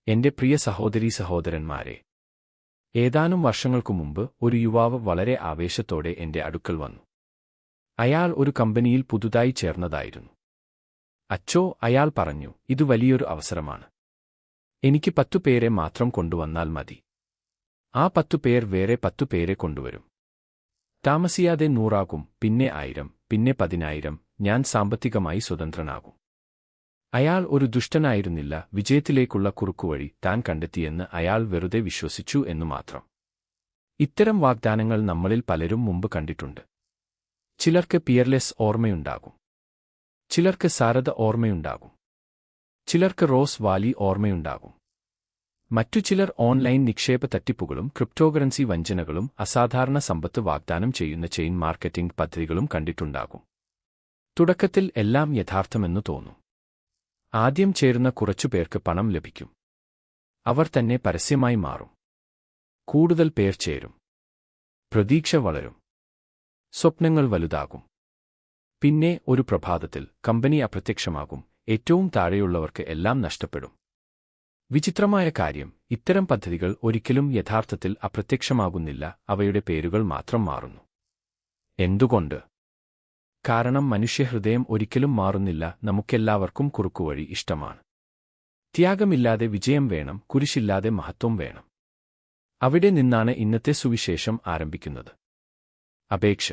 എന്റെ പ്രിയ സഹോദരീസഹോദരന്മാരെ, ഏതാനും വർഷങ്ങൾക്കു മുമ്പ് ഒരു യുവാവ് വളരെ ആവേശത്തോടെ എന്റെ അടുക്കൽ വന്നു. അയാൾ ഒരു കമ്പനിയിൽ പുതുതായി ചേർന്നതായിരുന്നു. അച്ചോ, അയാൾ പറഞ്ഞു, ഇത് വലിയൊരു അവസരമാണ്. എനിക്ക് 10 പേരെ മാത്രം കൊണ്ടുവന്നാൽ മതി. ആ 10 പേർ വേറെ 10 പേരെ കൊണ്ടുവരും. താമസിയാതെ 100 ആകും, പിന്നെ 1000, പിന്നെ 10,000. ഞാൻ സാമ്പത്തികമായി സ്വതന്ത്രനാകും. അയാൾ ഒരു ദുഷ്ടനായിരുന്നില്ല. വിജയത്തിലേക്കുള്ള കുറുക്കുവഴി താൻ കണ്ടെത്തിയെന്ന് അയാൾ വെറുതെ വിശ്വസിച്ചു എന്നു മാത്രം. ഇത്തരം വാഗ്ദാനങ്ങൾ നമ്മളിൽ പലരും മുമ്പ് കണ്ടിട്ടുണ്ട്. ചിലർക്ക് പിയർലെസ് ഓർമ്മയുണ്ടാകും. ചിലർക്ക് സാരഥ ഓർമ്മയുണ്ടാകും. ചിലർക്ക് റോസ് വാലി ഓർമ്മയുണ്ടാകും. മറ്റു ചിലർ ഓൺലൈൻ നിക്ഷേപ തട്ടിപ്പുകളും ക്രിപ്റ്റോകറൻസി വഞ്ചനകളും അസാധാരണ സമ്പത്ത് വാഗ്ദാനം ചെയ്യുന്ന ചെയിൻ മാർക്കറ്റിംഗ് പദ്ധതികളും കണ്ടിട്ടുണ്ടാകും. തുടക്കത്തിൽ എല്ലാം യഥാർത്ഥമെന്നു തോന്നും. ആദ്യം ചേരുന്ന കുറച്ചുപേർക്ക് പണം ലഭിക്കും. അവർ തന്നെ പരസ്യമായി മാറും. കൂടുതൽ പേർ ചേരും. പ്രതീക്ഷ വളരും. സ്വപ്നങ്ങൾ വലുതാകും. പിന്നെ ഒരു പ്രഭാതത്തിൽ കമ്പനി അപ്രത്യക്ഷമാകും. ഏറ്റവും താഴെയുള്ളവർക്ക് എല്ലാം നഷ്ടപ്പെടും. വിചിത്രമായ കാര്യം, ഇത്തരം പദ്ധതികൾ ഒരിക്കലും യഥാർത്ഥത്തിൽ അപ്രത്യക്ഷമാകുന്നില്ല. അവയുടെ പേരുകൾ മാത്രം മാറുന്നു. എന്തുകൊണ്ട്? കാരണം മനുഷ്യഹൃദയം ഒരിക്കലും മാറുന്നില്ല. നമുക്കെല്ലാവർക്കും കുറുക്കുവഴി ഇഷ്ടമാണ്. ത്യാഗമില്ലാതെ വിജയം വേണം, കുരിശില്ലാതെ മഹത്വം വേണം. അവിടെ നിന്നാണ് ഇന്നത്തെ സുവിശേഷം ആരംഭിക്കുന്നത്. അപേക്ഷ.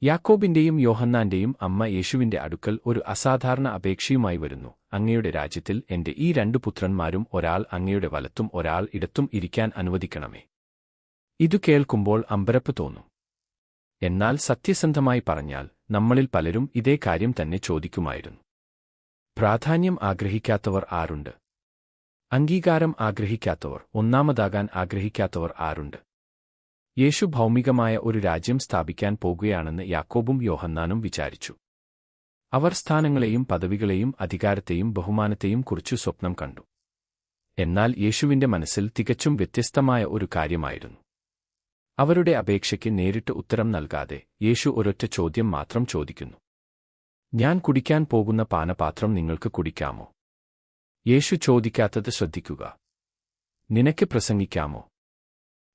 യാക്കോബിന്റെയും യോഹന്നാന്റെയും അമ്മ യേശുവിന്റെ അടുക്കൽ ഒരു അസാധാരണ അപേക്ഷയുമായി വരുന്നു. അങ്ങയുടെ രാജ്യത്തിൽ എന്റെ ഈ 2 പുത്രന്മാരും, ഒരാൾ അങ്ങയുടെ വലത്തും ഒരാൾ ഇടത്തും ഇരിക്കാൻ അനുവദിക്കണമേ. ഇതു കേൾക്കുമ്പോൾ അമ്പരപ്പ് തോന്നും. എന്നാൽ സത്യസന്ധമായി പറഞ്ഞാൽ നമ്മളിൽ പലരും ഇതേ കാര്യം തന്നെ ചോദിക്കുമായിരുന്നു. പ്രാധാന്യം ആഗ്രഹിക്കാത്തവർ ആരുണ്ട്? അംഗീകാരം ആഗ്രഹിക്കാത്തവർ, ഒന്നാമതാകാൻ ആഗ്രഹിക്കാത്തവർ ആരുണ്ട്? യേശു ഭൗമികമായ ഒരു രാജ്യം സ്ഥാപിക്കാൻ പോകുകയാണെന്ന് യാക്കോബും യോഹന്നാനും വിചാരിച്ചു. അവർ സ്ഥാനങ്ങളെയും പദവികളെയും അധികാരത്തെയും ബഹുമാനത്തെയും കുറിച്ചു സ്വപ്നം കണ്ടു. എന്നാൽ യേശുവിന്റെ മനസ്സിൽ തികച്ചും വ്യത്യസ്തമായ ഒരു കാര്യമായിരുന്നു. അവരുടെ അപേക്ഷയ്ക്ക് നേരിട്ട് ഉത്തരം നൽകാതെ യേശു ഒരൊറ്റ ചോദ്യം മാത്രം ചോദിക്കുന്നു. ഞാൻ കുടിക്കാൻ പോകുന്ന പാനപാത്രം നിങ്ങൾക്ക് കുടിക്കാമോ? യേശു ചോദിക്കാത്തത് ശ്രദ്ധിക്കുക. നിനക്ക് പ്രസംഗിക്കാമോ?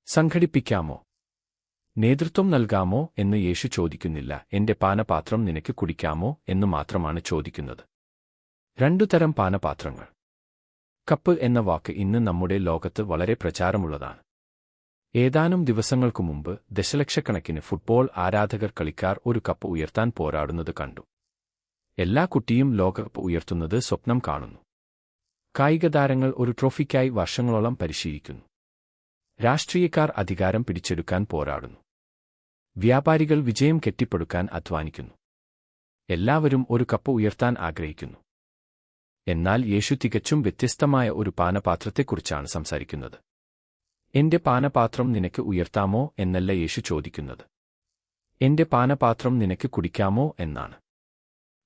സംഘടിപ്പിക്കാമോ? നേതൃത്വം നൽകാമോ എന്ന് യേശു ചോദിക്കുന്നില്ല. എന്റെ പാനപാത്രം നിനക്ക് കുടിക്കാമോ എന്നു മാത്രമാണ് ചോദിക്കുന്നത്. 2 തരം പാനപാത്രങ്ങൾ. കപ്പ് എന്ന വാക്ക് ഇന്ന് നമ്മുടെ ലോകത്ത് വളരെ പ്രചാരമുള്ളതാണ്. ഏതാനും ദിവസങ്ങൾക്കു മുമ്പ് ദശലക്ഷക്കണക്കിന് ഫുട്ബോൾ ആരാധകർ കളിക്കാർ ഒരു കപ്പ് ഉയർത്താൻ പോരാടുന്നത് കണ്ടു. എല്ലാ കുട്ടിയും ലോകകപ്പ് ഉയർത്തുന്നത് സ്വപ്നം കാണുന്നു. കായികതാരങ്ങൾ ഒരു ട്രോഫിക്കായി വർഷങ്ങളോളം പരിശീലിക്കുന്നു. രാഷ്ട്രീയക്കാർ അധികാരം പിടിച്ചെടുക്കാൻ പോരാടുന്നു. വ്യാപാരികൾ വിജയം കെട്ടിപ്പടുക്കാൻ അധ്വാനിക്കുന്നു. എല്ലാവരും ഒരു കപ്പ് ഉയർത്താൻ ആഗ്രഹിക്കുന്നു. എന്നാൽ യേശു തികച്ചും വ്യത്യസ്തമായ ഒരു പാനപാത്രത്തെക്കുറിച്ചാണ് സംസാരിക്കുന്നത്. എന്റെ പാനപാത്രം നിനക്ക് ഉയർത്താമോ എന്നല്ല യേശു ചോദിക്കുന്നത്. എന്റെ പാനപാത്രം നിനക്ക് കുടിക്കാമോ എന്നാണ്.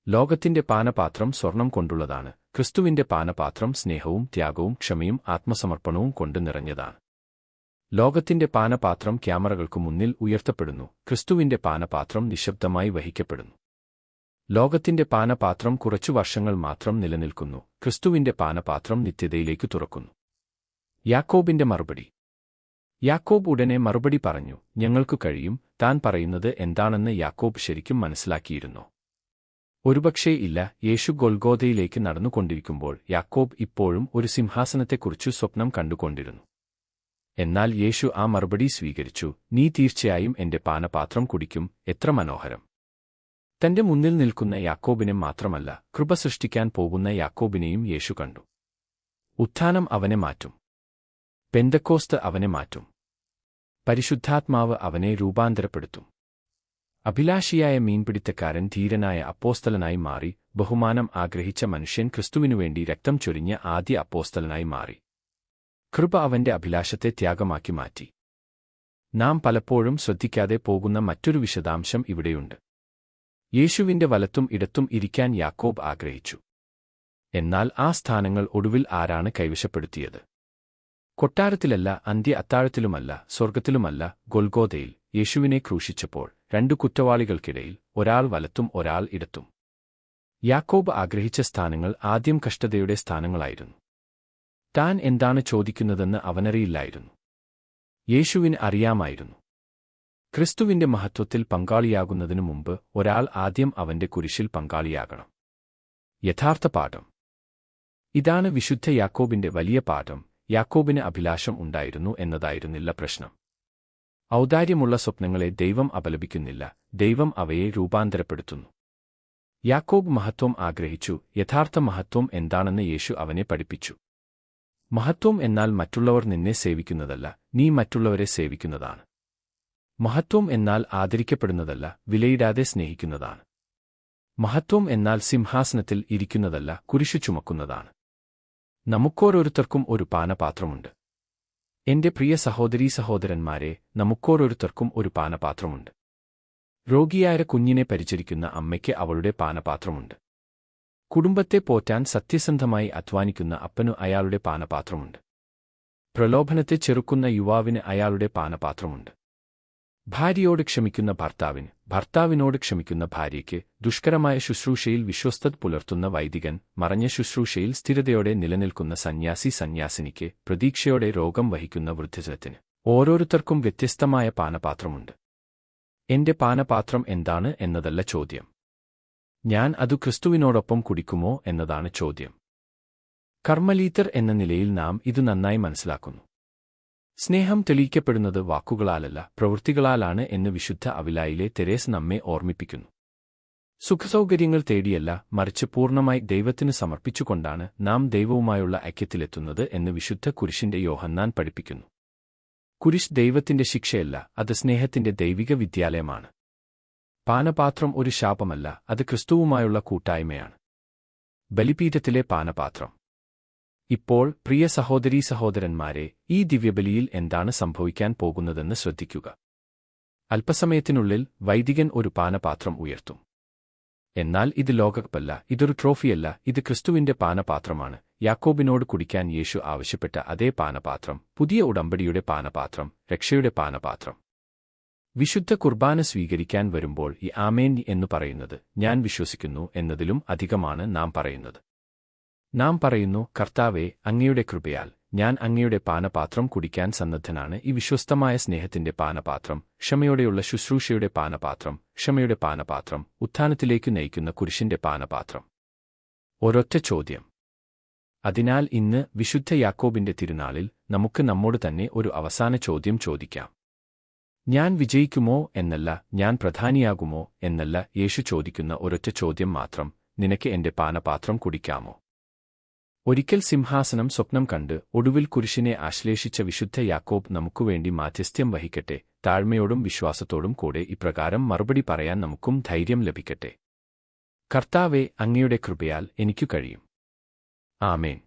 ലോകത്തിന്റെ പാനപാത്രം സ്വർണം കൊണ്ടുള്ളതാണ്. ക്രിസ്തുവിന്റെ പാനപാത്രം സ്നേഹവും ത്യാഗവും ക്ഷമയും ആത്മസമർപ്പണവും കൊണ്ട് നിറഞ്ഞതാണ്. ലോകത്തിന്റെ പാനപാത്രം ക്യാമറകൾക്കു മുന്നിൽ ഉയർത്തപ്പെടുന്നു. ക്രിസ്തുവിന്റെ പാനപാത്രം നിശബ്ദമായി വഹിക്കപ്പെടുന്നു. ലോകത്തിന്റെ പാനപാത്രം കുറച്ചു വർഷങ്ങൾ മാത്രം നിലനിൽക്കുന്നു. ക്രിസ്തുവിന്റെ പാനപാത്രം നിത്യതയിലേക്ക് തുറക്കുന്നു. യാക്കോബിന്റെ മറുപടി. യാക്കോബ് ഉടനെ മറുപടി പറഞ്ഞു, ഞങ്ങൾക്കു കഴിയും. താൻ പറയുന്നത് എന്താണെന്ന് യാക്കോബ് ശരിക്കും മനസ്സിലാക്കിയിരുന്നോ? ഒരുപക്ഷേ ഇല്ല. യേശു ഗൊൽഗോഥയിലേക്ക് നടന്നുകൊണ്ടിരിക്കുമ്പോൾ യാക്കോബ് ഇപ്പോഴും ഒരു സിംഹാസനത്തെക്കുറിച്ചു സ്വപ്നം കണ്ടുകൊണ്ടിരുന്നു. എന്നാൽ യേശു ആ മറുപടി സ്വീകരിച്ചു. നീ തീർച്ചയായും എന്റെ പാനപാത്രം കുടിക്കും. എത്ര മനോഹരം! തന്റെ മുന്നിൽ നിൽക്കുന്ന യാക്കോബിനെ മാത്രമല്ല, കൃപ സൃഷ്ടിക്കാൻ പോകുന്ന യാക്കോബിനെയും യേശു കണ്ടു. ഉത്ഥാനം അവനെ മാറ്റും. പെന്തക്കോസ്ത് അവനെ മാറ്റും. പരിശുദ്ധാത്മാവ് അവനെ രൂപാന്തരപ്പെടുത്തും. അഭിലാഷിയായ മീൻപിടുത്തക്കാരൻ ധീരനായ അപ്പോസ്തലനായി മാറി. ബഹുമാനം ആഗ്രഹിച്ച മനുഷ്യൻ ക്രിസ്തുവിനുവേണ്ടി രക്തം ചൊരിഞ്ഞ ആദ്യ അപ്പോസ്തലനായി മാറി. കൃപ അവന്റെ അഭിലാഷത്തെ ത്യാഗമാക്കി മാറ്റി. നാം പലപ്പോഴും ശ്രദ്ധിക്കാതെ പോകുന്ന മറ്റൊരു വിശദാംശം ഇവിടെയുണ്ട്. യേശുവിന്റെ വലത്തും ഇടത്തും ഇരിക്കാൻ യാക്കോബ് ആഗ്രഹിച്ചു. എന്നാൽ ആ സ്ഥാനങ്ങൾ ഒടുവിൽ ആരാണ് കൈവശപ്പെടുത്തിയത്? കൊട്ടാരത്തിലല്ല, അന്ത്യ അത്താഴത്തിലുമല്ല, സ്വർഗത്തിലുമല്ല, ഗൊൽഗോഥയിൽ യേശുവിനെ ക്രൂശിച്ചപ്പോൾ 2 കുറ്റവാളികൾക്കിടയിൽ ഒരാൾ വലത്തും ഒരാൾ ഇടത്തും. യാക്കോബ് ആഗ്രഹിച്ച സ്ഥാനങ്ങൾ ആദ്യം കഷ്ടതയുടെ സ്ഥാനങ്ങളായിരുന്നു. താൻ എന്താണ് ചോദിക്കുന്നതെന്ന് അവനറിയില്ലായിരുന്നു. യേശുവിന് അറിയാമായിരുന്നു. ക്രിസ്തുവിന്റെ മഹത്വത്തിൽ പങ്കാളിയാകുന്നതിനു മുമ്പ് ഒരാൾ ആദ്യം അവന്റെ കുരിശിൽ പങ്കാളിയാകണം. യഥാർത്ഥ പാഠം ഇതാണ്. വിശുദ്ധ യാക്കോബിന്റെ വലിയ പാഠം. യാക്കോബിന് അഭിലാഷം ഉണ്ടായിരുന്നു എന്നതായിരുന്നില്ല പ്രശ്നം. ഔദാര്യമുള്ള സ്വപ്നങ്ങളെ ദൈവം അപലപിക്കുന്നില്ല, ദൈവം അവയെ രൂപാന്തരപ്പെടുത്തുന്നു. യാക്കോബ് മഹത്വം ആഗ്രഹിച്ചു. യഥാർത്ഥ മഹത്വം എന്താണെന്ന് യേശു അവനെ പഠിപ്പിച്ചു. മഹത്വം എന്നാൽ മറ്റുള്ളവർ നിന്നെ സേവിക്കുന്നതല്ല, നീ മറ്റുള്ളവരെ സേവിക്കുന്നതാണ്. മഹത്വം എന്നാൽ ആദരിക്കപ്പെടുന്നതല്ല, വിലയിടാതെ സ്നേഹിക്കുന്നതാണ്. മഹത്വം എന്നാൽ സിംഹാസനത്തിൽ ഇരിക്കുന്നതല്ല, കുരിശു ചുമക്കുന്നതാണ്. നമുക്കോരോരുത്തർക്കും ഒരു പാനപാത്രമുണ്ട്. എന്റെ പ്രിയ സഹോദരീ സഹോദരന്മാരെ, നമുക്കോരോരുത്തർക്കും ഒരു പാനപാത്രമുണ്ട്. രോഗിയായ കുഞ്ഞിനെ പരിചരിക്കുന്ന അമ്മയ്ക്ക് അവളുടെ പാനപാത്രമുണ്ട്. കുടുംബത്തെ പോറ്റാൻ സത്യസന്ധമായി അധ്വാനിക്കുന്ന അപ്പനു അയാളുടെ പാനപാത്രമുണ്ട്. പ്രലോഭനത്തെ ചെറുക്കുന്ന യുവാവിന് അയാളുടെ പാനപാത്രമുണ്ട്. ഭാര്യയോട് ക്ഷമിക്കുന്ന ഭർത്താവിന്, ഭർത്താവിനോട് ക്ഷമിക്കുന്ന ഭാര്യയ്ക്ക്, ദുഷ്കരമായ ശുശ്രൂഷയിൽ വിശ്വസ്തത പുലർത്തുന്ന വൈദികൻ, മറഞ്ഞ ശുശ്രൂഷയിൽ സ്ഥിരതയോടെ നിലനിൽക്കുന്ന സന്യാസിനിക്ക്, പ്രതീക്ഷയോടെ രോഗം വഹിക്കുന്ന വൃദ്ധജനത്തിന്, ഓരോരുത്തർക്കും വ്യത്യസ്തമായ പാനപാത്രമുണ്ട്. എന്റെ പാനപാത്രം എന്താണ് എന്നതല്ല ചോദ്യം. ഞാൻ അതു ക്രിസ്തുവിനോടൊപ്പം കുടിക്കുമോ എന്നതാണ് ചോദ്യം. കർമ്മലീത്തർ എന്ന നിലയിൽ നാം ഇത് നന്നായി മനസ്സിലാക്കുന്നു. സ്നേഹം തെളിയിക്കപ്പെടുന്നത് വാക്കുകളാലല്ല, പ്രവൃത്തികളാലാണ് എന്ന് വിശുദ്ധ അവിലായിലെ തെരേസ് നമ്മെ ഓർമ്മിപ്പിക്കുന്നു. സുഖസൗകര്യങ്ങൾ തേടിയല്ല, മറിച്ച് പൂർണ്ണമായി ദൈവത്തിന് സമർപ്പിച്ചുകൊണ്ടാണ് നാം ദൈവവുമായുള്ള ഐക്യത്തിലെത്തുന്നത് എന്ന് വിശുദ്ധ കുരിശിന്റെ യോഹന്നാൻ പഠിപ്പിക്കുന്നു. കുരിശ് ദൈവത്തിന്റെ ശിക്ഷയല്ല, അത് സ്നേഹത്തിന്റെ ദൈവിക വിദ്യാലയമാണ്. പാനപാത്രം ഒരു ശാപമല്ല, അത് ക്രിസ്തുവുമായുള്ള കൂട്ടായ്മയാണ്. ബലിപീഠത്തിലെ പാനപാത്രം. ഇപ്പോൾ, പ്രിയ സഹോദരീ സഹോദരന്മാരെ, ഈ ദിവ്യബലിയിൽ എന്താണ് സംഭവിക്കാൻ പോകുന്നതെന്ന് ശ്രദ്ധിക്കുക. അല്പസമയത്തിനുള്ളിൽ വൈദികൻ ഒരു പാനപാത്രം ഉയർത്തും. എന്നാൽ ഇത് ലോകകപ്പല്ല, ഇതൊരു ട്രോഫിയല്ല, ഇത് ക്രിസ്തുവിന്റെ പാനപാത്രമാണ്. യാക്കോബിനോട് കുടിക്കാൻ യേശു ആവശ്യപ്പെട്ട അതേ പാനപാത്രം, പുതിയ ഉടമ്പടിയുടെ പാനപാത്രം, രക്ഷയുടെ പാനപാത്രം. വിശുദ്ധ കുർബാന സ്വീകരിക്കാൻ വരുമ്പോൾ ഈ ആമേൻ എന്നു പറയുന്നത് ഞാൻ വിശ്വസിക്കുന്നു എന്നതിലും അധികമാണ് നാം പറയുന്നത്. നാം പറയുന്നു, കർത്താവേ, അങ്ങയുടെ കൃപയാൽ ഞാൻ അങ്ങയുടെ പാനപാത്രം കുടിക്കാൻ സന്നദ്ധനാണ്. ഈ വിശ്വസ്തമായ സ്നേഹത്തിന്റെ പാനപാത്രം, ക്ഷമയോടെയുള്ള ശുശ്രൂഷയുടെ പാനപാത്രം, ക്ഷമയുടെ പാനപാത്രം, ഉത്ഥാനത്തിലേക്കു നയിക്കുന്ന കുരിശിന്റെ പാനപാത്രം. ഒരൊറ്റ ചോദ്യം. അതിനാൽ ഇന്ന് വിശുദ്ധ യാക്കോബിന്റെ തിരുനാളിൽ നമുക്ക് നമ്മോട് തന്നെ ഒരു അവസാന ചോദ്യം ചോദിക്കാം. ഞാൻ വിജയിക്കുമോ എന്നല്ല, ഞാൻ പ്രധാനിയാകുമോ എന്നല്ല യേശു ചോദിക്കുന്ന ഒരൊറ്റ ചോദ്യം മാത്രം. നിനക്ക് എന്റെ പാനപാത്രം കുടിക്കാമോ? ഒരിക്കൽ സിംഹാസനം സ്വപ്നം കണ്ട് ഒടുവിൽ കുരിശിനെ ആശ്ലേഷിച്ച വിശുദ്ധ യാക്കോബ് നമുക്കുവേണ്ടി മാധ്യസ്ഥ്യം വഹിക്കട്ടെ. താഴ്മയോടും വിശ്വാസത്തോടും കൂടെ ഇപ്രകാരം മറുപടി പറയാൻ നമുക്കും ധൈര്യം ലഭിക്കട്ടെ. കർത്താവേ, അങ്ങയുടെ കൃപയാൽ എനിക്കു കഴിയും. ആമേൻ.